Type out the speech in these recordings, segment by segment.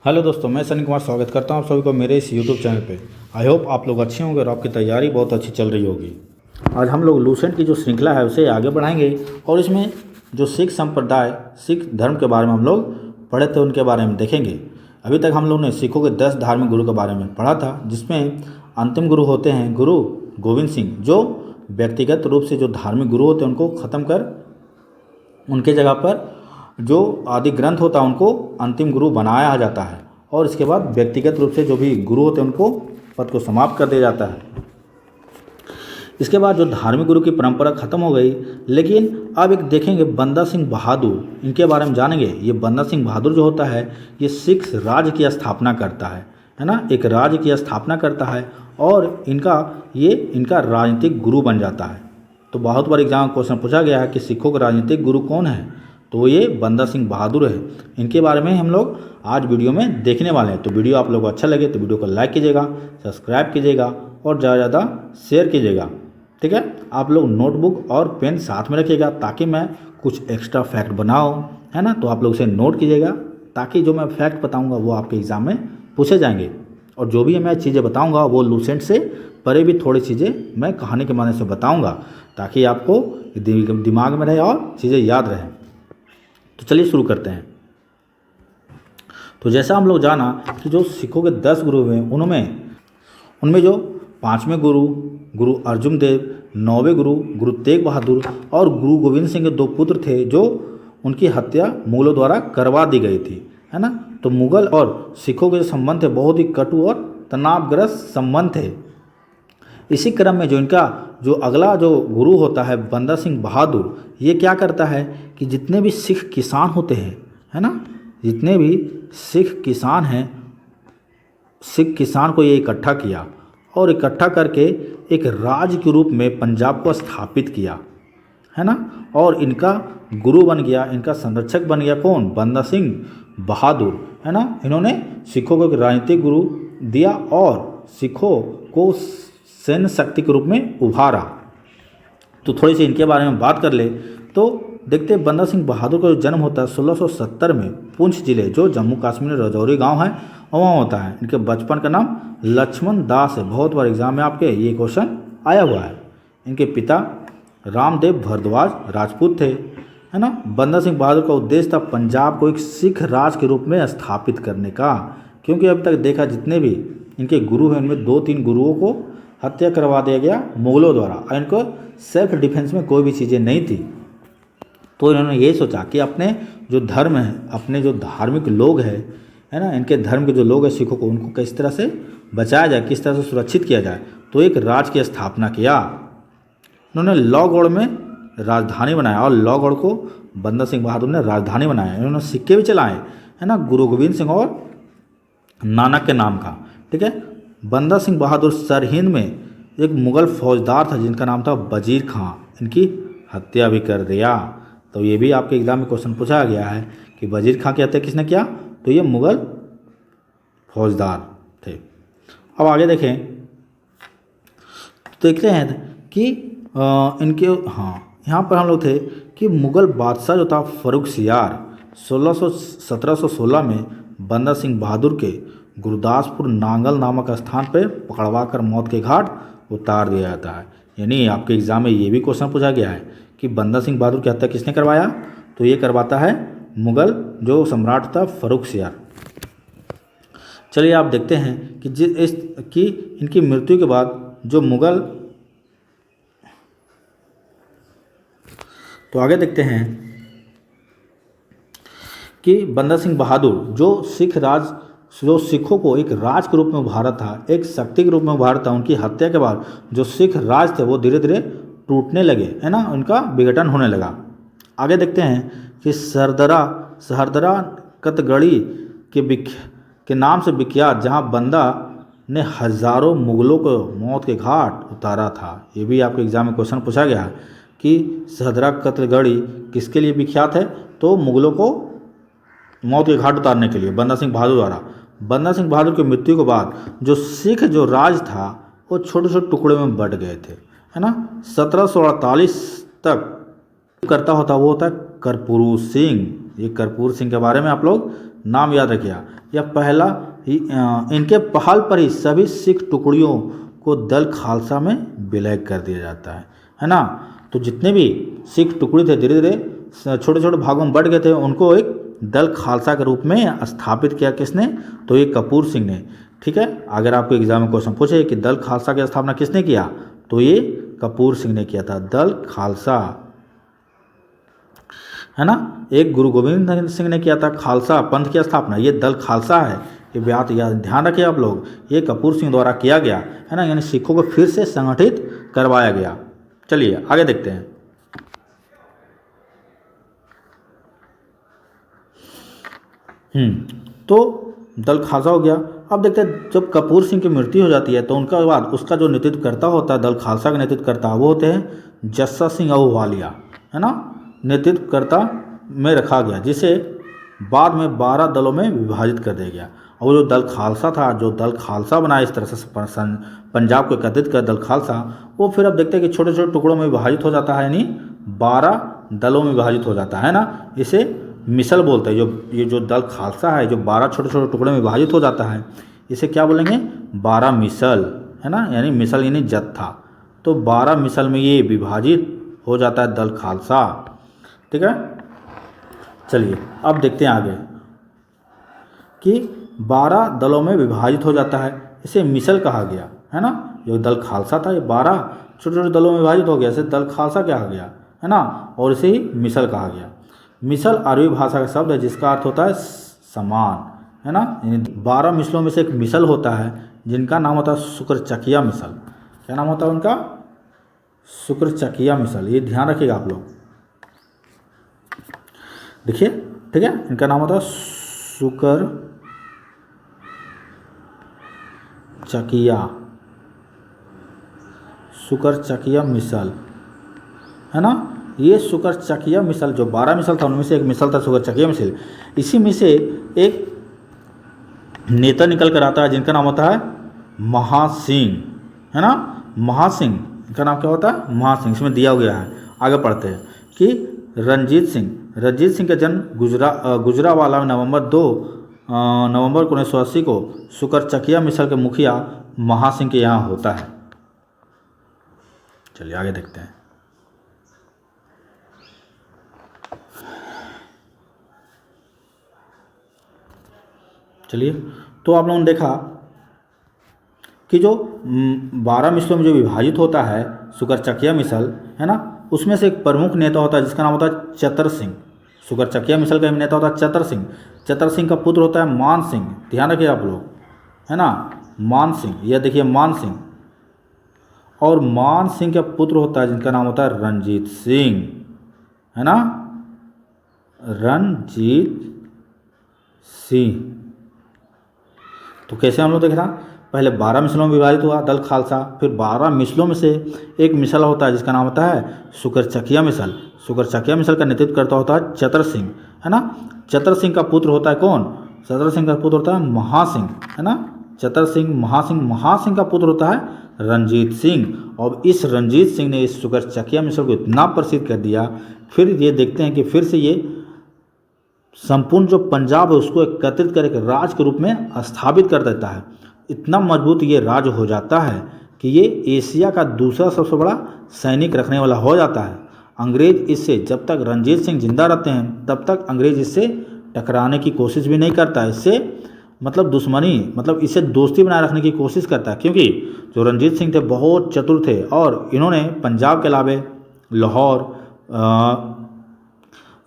Hello दोस्तों, मैं सनी कुमार स्वागत करता हूं आप सभी को मेरे इस यूट्यूब चैनल पे। आई होप आप लोग अच्छे होंगे और आपकी तैयारी बहुत अच्छी चल रही होगी। आज हम लोग लूसेंट की जो श्रृंखला है उसे आगे बढ़ाएंगे और इसमें जो सिख संप्रदाय, सिख धर्म के बारे में हम लोग पढ़े थे उनके बारे में देखेंगे। अभी तक हम लोग ने सिखों के 10 धार्मिक गुरु के बारे में पढ़ा था, जिसमें अंतिम गुरु होते हैं गुरु गोविंद सिंह, जो व्यक्तिगत रूप से जो धार्मिक गुरु होते हैं उनको ख़त्म कर उनके जगह पर जो आदि ग्रंथ होता है उनको अंतिम गुरु बनाया जाता है और इसके बाद व्यक्तिगत रूप से जो भी गुरु होते हैं उनको पद को समाप्त कर दिया जाता है। इसके बाद जो धार्मिक गुरु की परंपरा खत्म हो गई, लेकिन अब एक देखेंगे बंदा सिंह बहादुर, इनके बारे में जानेंगे। ये बंदा सिंह बहादुर जो होता है ये सिख राज्य की स्थापना करता है ना, एक राज्य की स्थापना करता है और इनका राजनीतिक गुरु बन जाता है। तो बहुत बार एग्जाम में क्वेश्चन पूछा गया है कि सिखों का राजनीतिक गुरु कौन है, तो ये बंदा सिंह बहादुर है। इनके बारे में हम लोग आज वीडियो में देखने वाले हैं। तो वीडियो आप लोगों को अच्छा लगे तो वीडियो को लाइक कीजिएगा, सब्सक्राइब कीजिएगा और ज़्यादा से ज़्यादा शेयर कीजिएगा। ठीक है, आप लोग नोटबुक और पेन साथ में रखिएगा ताकि मैं कुछ एक्स्ट्रा फैक्ट बनाऊँ, है ना। तो आप लोग इसे नोट कीजिएगा ताकि जो मैं फैक्ट बताऊँगा वो आपके एग्ज़ाम में पूछे जाएंगे। और जो भी मैं चीज़ें बताऊँगा वो लूसेंट से परे भी थोड़ी चीज़ें मैं कहानी के माध्यम से बताऊँगा ताकि आपको दिमाग में रहे और चीज़ें याद रहें। तो चलिए शुरू करते हैं। तो जैसा हम लोग जाना कि जो सिखों के 10 गुरु हुए उनमें जो 5वें गुरु अर्जुन देव, 9वें गुरु तेग बहादुर और गुरु गोविंद सिंह के 2 पुत्र थे, जो उनकी हत्या मुगलों द्वारा करवा दी गई थी, है ना। तो मुगल और सिखों के जो संबंध थे बहुत ही कटु और तनावग्रस्त संबंध थे। इसी क्रम में जो अगला जो गुरु होता है बंदा सिंह बहादुर, ये क्या करता है कि जितने भी सिख किसान होते हैं, है ना, जितने भी सिख किसान हैं, सिख किसान को ये इकट्ठा किया और इकट्ठा करके एक राज्य के रूप में पंजाब को स्थापित किया, है ना। और इनका गुरु बन गया, इनका संरक्षक बन गया कौन? बंदा सिंह बहादुर, है ना। इन्होंने सिखों को एक राजनीतिक गुरु दिया और सिखों को सैन्य शक्ति के रूप में उभारा। तो थोड़ी सी इनके बारे में बात कर ले तो देखते हैं बंदा सिंह बहादुर का जो जन्म होता है 1670 में पुंछ जिले, जो जम्मू कश्मीर में रजौरी गांव है, वहाँ होता है। इनके बचपन का नाम लक्ष्मण दास है। बहुत बार एग्जाम में आपके ये क्वेश्चन आया हुआ है। इनके पिता रामदेव भारद्वाज राजपूत थे, है ना। बंदा सिंह बहादुर का उद्देश्य था पंजाब को एक सिख राज के रूप में स्थापित करने का, क्योंकि अभी तक देखा जितने भी इनके गुरु हैं उनमें 2-3 गुरुओं को हत्या करवा दिया गया मुगलों द्वारा और इनको सेल्फ डिफेंस में कोई भी चीज़ें नहीं थी। तो इन्होंने ये सोचा कि अपने जो धर्म है, अपने जो धार्मिक लोग हैं, है ना, इनके धर्म के जो लोग हैं सिखों को, उनको किस तरह से बचाया जाए, किस तरह से सुरक्षित किया जाए। तो एक राज्य की स्थापना किया। उन्होंने लौगढ़ में राजधानी बनाया और लौगढ़ को बंदा सिंह बहादुर ने राजधानी बनाया। इन्होंने सिक्के भी चलाए, है ना, गुरु गोविंद सिंह और नानक के नाम का। ठीक है, बंदा सिंह बहादुर सरहिंद में एक मुग़ल फौजदार था जिनका नाम था वजीर खां, इनकी हत्या भी कर दिया। तो ये भी आपके एग्जाम में क्वेश्चन पूछा गया है कि वजीर खां की हत्या किसने किया, तो ये मुग़ल फौजदार थे। अब आगे देखें तो देखते हैं कि यहाँ पर हम लोग थे कि मुग़ल बादशाह जो था फर्रुखसियार 1716 में बंदा सिंह बहादुर के गुरदासपुर नांगल नामक स्थान पर पकड़वा कर मौत के घाट उतार दिया जाता है। यानी आपके एग्जाम में ये भी क्वेश्चन पूछा गया है कि बंदा सिंह बहादुर की हत्या किसने करवाया, तो ये करवाता है मुग़ल जो सम्राट था फर्रुखसियार। चलिए आप देखते हैं कि इनकी मृत्यु के बाद जो मुग़ल, तो आगे देखते हैं कि बंदा सिंह बहादुर जो सिखों को एक राज के रूप में उभारा था, एक शक्ति के रूप में उभारा था, उनकी हत्या के बाद जो सिख राज थे वो धीरे धीरे टूटने लगे, है ना, उनका विघटन होने लगा। आगे देखते हैं कि सहरदरा कतगड़ी के नाम से विख्यात, जहां बंदा ने हजारों मुगलों को मौत के घाट उतारा था। ये भी आपके एग्जाम में क्वेश्चन पूछा गया है कि सहरदरा कतगड़ी किसके लिए विख्यात है, तो मुगलों को मौत के घाट उतारने के लिए बंदा सिंह बहादुर द्वारा। बंदा सिंह बहादुर की मृत्यु के बाद जो सिख जो राज था वो छोटे छोटे टुकड़े में बंट गए थे, है ना। 1748 तक करता होता वो होता है करपुरू सिंह, ये कर्पूर सिंह के बारे में आप लोग नाम याद रखिए। यह पहला ही इनके पहल पर ही सभी सिख टुकड़ियों को दल खालसा में विलय कर दिया जाता है ना। तो जितने भी सिख टुकड़ी थे धीरे धीरे छोटे छोटे भागों में बढ़ गए थे, उनको एक दल खालसा के रूप में स्थापित किया किसने, तो ये कपूर सिंह ने। ठीक है, अगर आपको एग्जाम में क्वेश्चन पूछे कि दल खालसा की स्थापना किसने किया, तो ये कपूर सिंह ने किया था, दल खालसा, है ना। एक गुरु गोविंद सिंह ने किया था खालसा पंथ की स्थापना, ये दल खालसा है, ये बात याद ध्यान रखिए आप लोग, ये कपूर सिंह द्वारा किया गया है ना, यानी सिखों को फिर से संगठित करवाया गया। चलिए आगे देखते हैं। तो दल खालसा हो गया। अब देखते हैं जब कपूर सिंह की मृत्यु हो जाती है तो उनका बाद उसका जो नेतृत्व करता होता है, दल खालसा का नेतृत्व करता वो होते हैं जस्सा सिंह अहलूवालिया, है ना, नेतृत्वकर्ता में रखा गया, जिसे बाद में 12 दलों में विभाजित कर दिया गया। और जो दल खालसा था, जो दल खालसा बना इस तरह से पंजाब को एकत्रित कर दल खालसा, वो फिर अब देखते हैं कि छोटे छोटे टुकड़ों में विभाजित हो जाता है, यानी 12 दलों में विभाजित हो जाता है ना। इसे मिसल बोलते हैं। ये जो दल खालसा है, जो 12 छोटे छोटे टुकड़े में विभाजित हो जाता है, इसे क्या बोलेंगे, 12 मिसल, है ना, यानी मिसल यानी जत्था। तो 12 मिसल में ये विभाजित हो जाता है दल खालसा। ठीक है, चलिए अब देखते हैं आगे कि 12 दलों में विभाजित हो जाता है, इसे मिसल कहा गया, है ना। जो दल खालसा था ये 12 छोटे छोटे दलों में विभाजित हो गया, इसे दल खालसा कहा गया, है ना, और इसे ही मिसल कहा गया। मिसल अरबी भाषा का शब्द है जिसका अर्थ होता है समान, है ना। 12 मिसलों में से एक मिसल होता है जिनका नाम होता है शुक्रचकिया मिसल। क्या नाम होता है उनका, शुक्रचकिया मिसल, ये ध्यान रखिएगा आप लोग, देखिए, ठीक है, इनका नाम होता है शुक्रचकिया मिसल, है ना। ये शुक्रचकिया मिसल जो 12 मिसल था उनमें से एक मिसल था शुक्रचकिया मिसल। इसी में से एक नेता निकल कर आता है जिनका नाम होता है महासिंह, है ना। महासिंह का नाम क्या होता है, महासिंह, इसमें दिया गया है। आगे पढ़ते हैं कि रंजीत सिंह का जन्म गुजरावाला में नवंबर को 1980 को शुक्रचकिया मिसल के मुखिया महासिंह के यहाँ होता है। चलिए आगे देखते हैं। चलिए, तो आप लोगों ने देखा कि जो 12 मिसलों में जो विभाजित होता है शुक्रचकिया मिसल, है ना, उसमें से एक प्रमुख नेता होता है जिसका नाम होता है चतर सिंह। शुक्रचकिया मिसल का नेता होता है चतर सिंह। चतर सिंह का पुत्र होता है मान सिंह, ध्यान रखिए आप लोग, है ना, मान सिंह, यह देखिए मान सिंह। और मान सिंह का पुत्र होता है जिनका नाम होता है रंजीत सिंह, है ना, रंजीत सिंह। तो कैसे हम लोग देख रहा, पहले 12 मिसलों में विभाजित हुआ दल खालसा, फिर 12 मिसलों में से एक मिसल होता है जिसका नाम होता है शुक्रचकिया मिसल। शुक्रचकिया मिसल का नेतृत्व करता होता है चतर सिंह, है ना। चतर सिंह का पुत्र होता है कौन, चतर सिंह का पुत्र होता है महासिंह, है ना। चतर सिंह महासिंह का पुत्र होता है रंजीत सिंह। और इस रंजीत सिंह ने इस शुक्रचकिया मिसल को इतना प्रसिद्ध कर दिया, फिर ये देखते हैं कि फिर से ये संपूर्ण जो पंजाब है उसको एकत्रित कर एक राज के रूप में स्थापित कर देता है। इतना मजबूत ये राज हो जाता है कि ये एशिया का दूसरा सबसे बड़ा सैनिक रखने वाला हो जाता है। अंग्रेज इससे, जब तक रंजीत सिंह जिंदा रहते हैं तब तक अंग्रेज इससे टकराने की कोशिश भी नहीं करता, इससे मतलब दुश्मनी, मतलब इससे दोस्ती बनाए रखने की कोशिश करता है, क्योंकि जो रंजीत सिंह थे बहुत चतुर थे और इन्होंने पंजाब के अलावे लाहौर,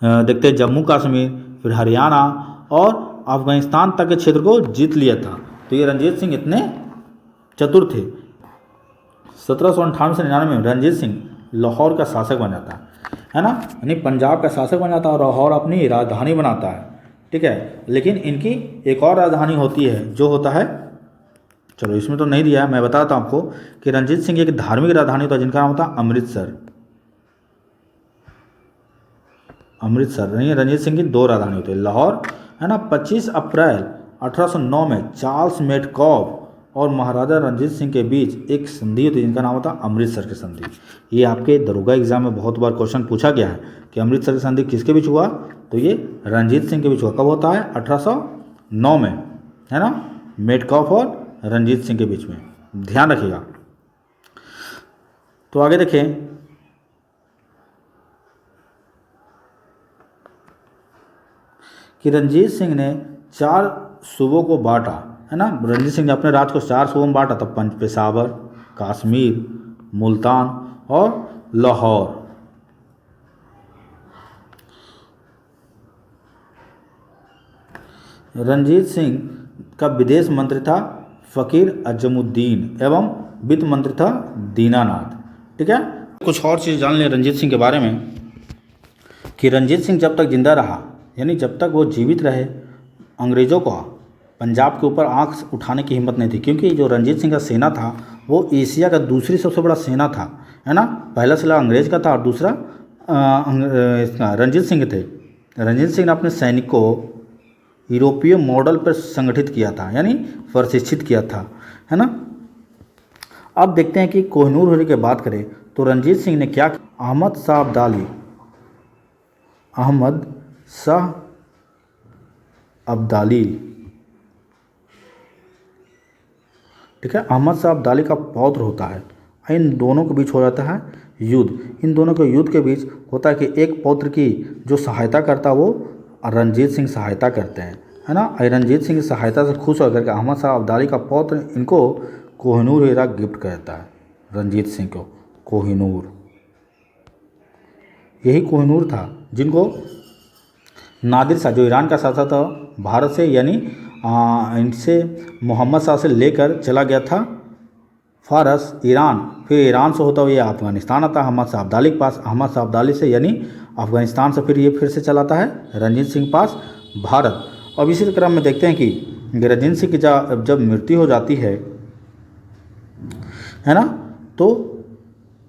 देखते जम्मू कश्मीर, फिर हरियाणा और अफगानिस्तान तक के क्षेत्र को जीत लिया था। तो ये रंजीत सिंह इतने चतुर थे। 1798 से 99 में रंजीत सिंह लाहौर का शासक बन जाता है ना, यानी पंजाब का शासक बन जाता है और लाहौर अपनी राजधानी बनाता है। ठीक है, लेकिन इनकी एक और राजधानी होती है जो होता है, चलो इसमें तो नहीं दिया है, मैं बताता हूँ आपको कि रंजीत सिंह एक धार्मिक राजधानी होता है जिनका नाम होता है अमृतसर। नहीं, रंजीत सिंह की 2 राजधानी होती है, लाहौर, है ना। 25 अप्रैल 1809 में चार्ल्स मेडकॉफ और महाराजा रंजीत सिंह के बीच एक संधि हुई थी जिनका नाम होता अमृतसर की संधि। ये आपके दरोगा एग्जाम में बहुत बार क्वेश्चन पूछा गया है कि अमृतसर की संधि किसके बीच हुआ, तो ये रंजीत सिंह के बीच हुआ। कब होता है, 1809 में, है ना, मेटकॉफ और रंजीत सिंह के बीच में, ध्यान रखिएगा। तो आगे देखें कि रंजीत सिंह ने 4 सूबों को बांटा, है ना। रंजीत सिंह ने अपने राज्य को 4 सूबों में बांटा, तब पेशावर, कश्मीर, मुल्तान और लाहौर। रंजीत सिंह का विदेश मंत्री था फ़कीर अजमुद्दीन एवं वित्त मंत्री था दीनानाथ। ठीक है, कुछ और चीज़ जान लें रंजीत सिंह के बारे में कि रंजीत सिंह जब तक जिंदा रहा, यानी जब तक वो जीवित रहे, अंग्रेज़ों को पंजाब के ऊपर आंख उठाने की हिम्मत नहीं थी, क्योंकि जो रंजीत सिंह का सेना था वो एशिया का दूसरी सबसे बड़ा सेना था, है ना। पहला सेना अंग्रेज़ का था और दूसरा रंजीत सिंह थे। रंजीत सिंह ने अपने सैनिक को यूरोपीय मॉडल पर संगठित किया था, यानी प्रशिक्षित किया था, है ना। अब देखते हैं कि कोहिनूर होने की बात करें तो रंजीत सिंह ने क्या, अहमद शाह अब्दाली, अहमद शाह अब्दाली, ठीक है, अहमद शाह अब्दाली का पौत्र होता है। इन दोनों के बीच हो जाता है युद्ध। इन दोनों के युद्ध के बीच होता है कि एक पौत्र की जो सहायता करता है वो रंजीत सिंह सहायता करते हैं, है ना। रंजीत सिंह की सहायता से खुश होकर के अहमद शाह अब्दाली का पौत्र इनको कोहिनूर हीरा गिफ्ट करता है, रंजीत सिंह को कोहिनूर। यही कोहिनूर था जिनको नादिर शाह, जो ईरान का शासक था, भारत से यानी इनसे मोहम्मद शाह से लेकर चला गया था फारस, ईरान, फिर ईरान से होता हुआ ये अफगानिस्तान आता है अहमद शाह अब्दाली के पास, अहमद शाह अब्दाली से यानी अफगानिस्तान से फिर ये फिर से चलाता है रंजीत सिंह पास भारत। अब इसी क्रम में देखते हैं कि रंजीत सिंह की जब मृत्यु हो जाती है ना, तो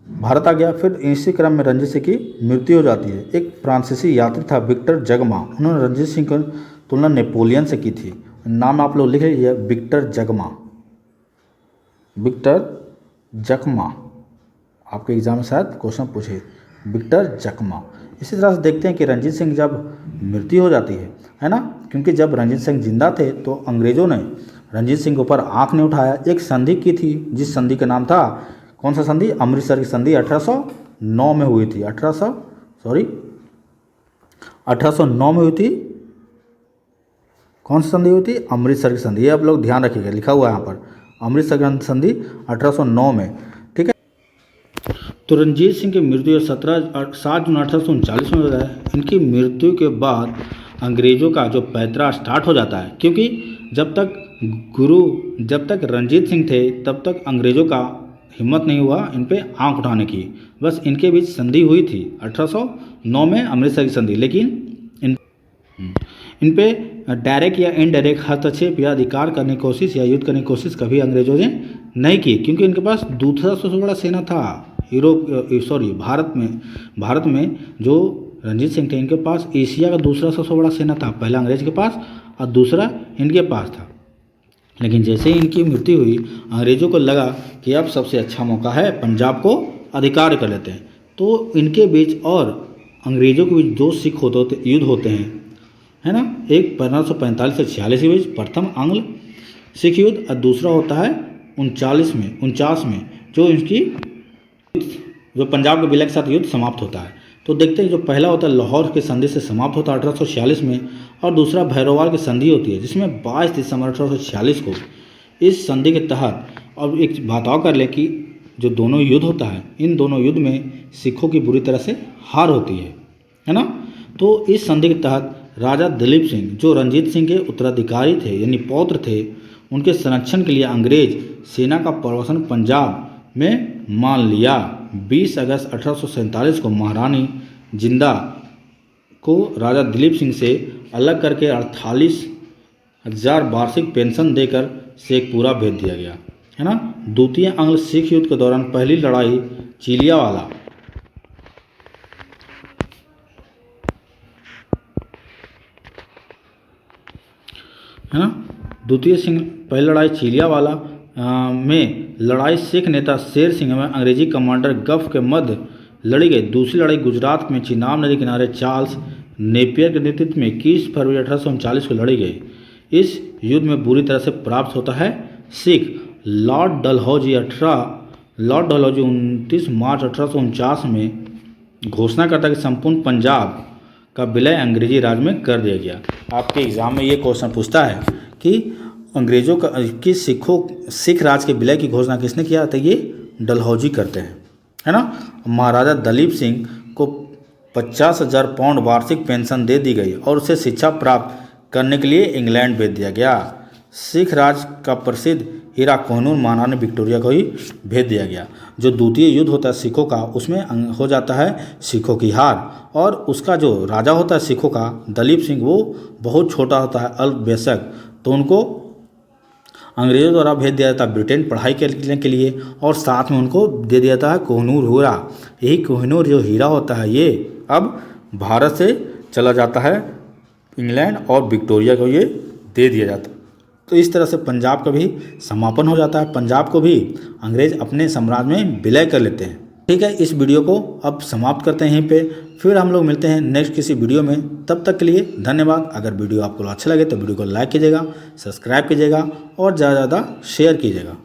भारत आ गया। फिर इसी क्रम में रंजीत सिंह की मृत्यु हो जाती है। एक फ्रांसीसी यात्री था विक्टर जगमा, उन्होंने रंजीत सिंह की तुलना नेपोलियन से की थी। नाम आप लोग लिख लीजिए, विक्टर जगमा, विक्टर जखमा, आपके एग्जाम में शायद क्वेश्चन पूछे, विक्टर जखमा। इसी तरह से देखते हैं कि रंजीत सिंह जब मृत्यु हो जाती है ना, क्योंकि जब रंजीत सिंह जिंदा थे तो अंग्रेज़ों ने रंजीत सिंह के ऊपर आंख नहीं उठाया। एक संधि की थी, जिस संधि का नाम था, कौन सा संधि, अमृतसर की संधि 1809 में हुई थी। 1809 में हुई थी। कौन सी संधि हुई थी, अमृतसर की संधि। ये आप लोग ध्यान रखिएगा, लिखा हुआ है यहाँ पर, अमृतसर की संधि 1809 में। ठीक है, तो रंजीत सिंह की मृत्यु 7 जून 1839 में होता है। इनकी मृत्यु के बाद अंग्रेज़ों का जो पैतरा स्टार्ट हो जाता है, क्योंकि जब तक रंजीत सिंह थे तब तक अंग्रेज़ों का हिम्मत नहीं हुआ इन पे आंख उठाने की। बस इनके बीच संधि हुई थी 1809 में, अमृतसर की संधि, लेकिन इन पे डायरेक्ट या इनडायरेक्ट हस्तक्षेप या अधिकार करने की कोशिश या युद्ध करने की कोशिश कभी अंग्रेज़ों ने नहीं की, क्योंकि इनके पास दूसरा सबसे बड़ा सेना था भारत में जो रंजीत सिंह थे, इनके पास एशिया का दूसरा सबसे बड़ा सेना था। पहला अंग्रेज के पास और दूसरा इनके पास था। लेकिन जैसे ही इनकी मृत्यु हुई, अंग्रेज़ों को लगा कि अब सबसे अच्छा मौका है, पंजाब को अधिकार कर लेते हैं। तो इनके बीच और अंग्रेज़ों के बीच 2 सिख युद्ध होते हैं, है ना। एक 1545 से 46 के बीच प्रथम आंग्ल सिख युद्ध, और दूसरा होता है 49 में जो पंजाब के विलय के साथ युद्ध समाप्त होता है। तो देखते हैं, जो पहला होता है लाहौर की संधि से समाप्त होता है 1846 में, और दूसरा भैरवाल की संधि होती है जिसमें 22 दिसंबर 1846 को। इस संधि के तहत अब एक बात और कर लें कि जो दोनों युद्ध होता है, इन दोनों युद्ध में सिखों की बुरी तरह से हार होती है ना। तो इस संधि के तहत राजा दिलीप सिंह, जो रंजीत सिंह के उत्तराधिकारी थे यानी पौत्र थे, उनके संरक्षण के लिए अंग्रेज सेना का प्रवसन पंजाब में मान लिया। 20 अगस्त 1847 को महारानी जिंदा को राजा दिलीप सिंह से अलग करके 48,000 वार्षिक पेंशन देकर शेखपुरा भेज दिया गया, है ना। द्वितीय आंग्ल सिख युद्ध के दौरान पहली लड़ाई चिलियावाला, है ना, पहली लड़ाई चिलियावाला में लड़ाई सिख नेता शेर सिंह में अंग्रेजी कमांडर गफ के मध्य लड़ी गई। दूसरी लड़ाई गुजरात में चिनाब नदी किनारे चार्ल्स नेपियर के नेतृत्व में 21 फरवरी 1839 को लड़ी गई। इस युद्ध में बुरी तरह से प्राप्त होता है सिख। लॉर्ड डलहौजी 29 मार्च 1849 में घोषणा करता है कि संपूर्ण पंजाब का विलय अंग्रेजी राज में कर दिया गया। आपके एग्जाम में ये क्वेश्चन पूछता है कि अंग्रेजों का कि सिख राज के विलय की घोषणा किसने किया? तो ये डलहौजी करते हैं, है ना। महाराजा दलीप सिंह को 50,000 पाउंड वार्षिक पेंशन दे दी गई और उसे शिक्षा प्राप्त करने के लिए इंग्लैंड भेज दिया गया। सिख राज का प्रसिद्ध हीरा कोहिनूर महारानी विक्टोरिया को ही भेज दिया गया। जो द्वितीय युद्ध होता है सिखों का, उसमें हो जाता है सिखों की हार, और उसका जो राजा होता है सिखों का दलीप सिंह, वो बहुत छोटा होता है, अल्पवयस्क, तो उनको अंग्रेज़ों द्वारा भेज दिया जाता है ब्रिटेन पढ़ाई करने के लिए, और साथ में उनको दे दिया जाता है कोहिनूर हीरा। यही कोहिनूर जो हीरा होता है ये अब भारत से चला जाता है इंग्लैंड और विक्टोरिया को ये दे दिया जाता है। तो इस तरह से पंजाब का भी समापन हो जाता है, पंजाब को भी अंग्रेज अपने साम्राज्य में विलय कर लेते हैं। ठीक है, इस वीडियो को अब समाप्त करते हैं यहीं पे, फिर हम लोग मिलते हैं नेक्स्ट किसी वीडियो में। तब तक के लिए धन्यवाद। अगर वीडियो आपको अच्छा लगे तो वीडियो को लाइक कीजिएगा, सब्सक्राइब कीजिएगा और ज़्यादा से ज़्यादा शेयर कीजिएगा।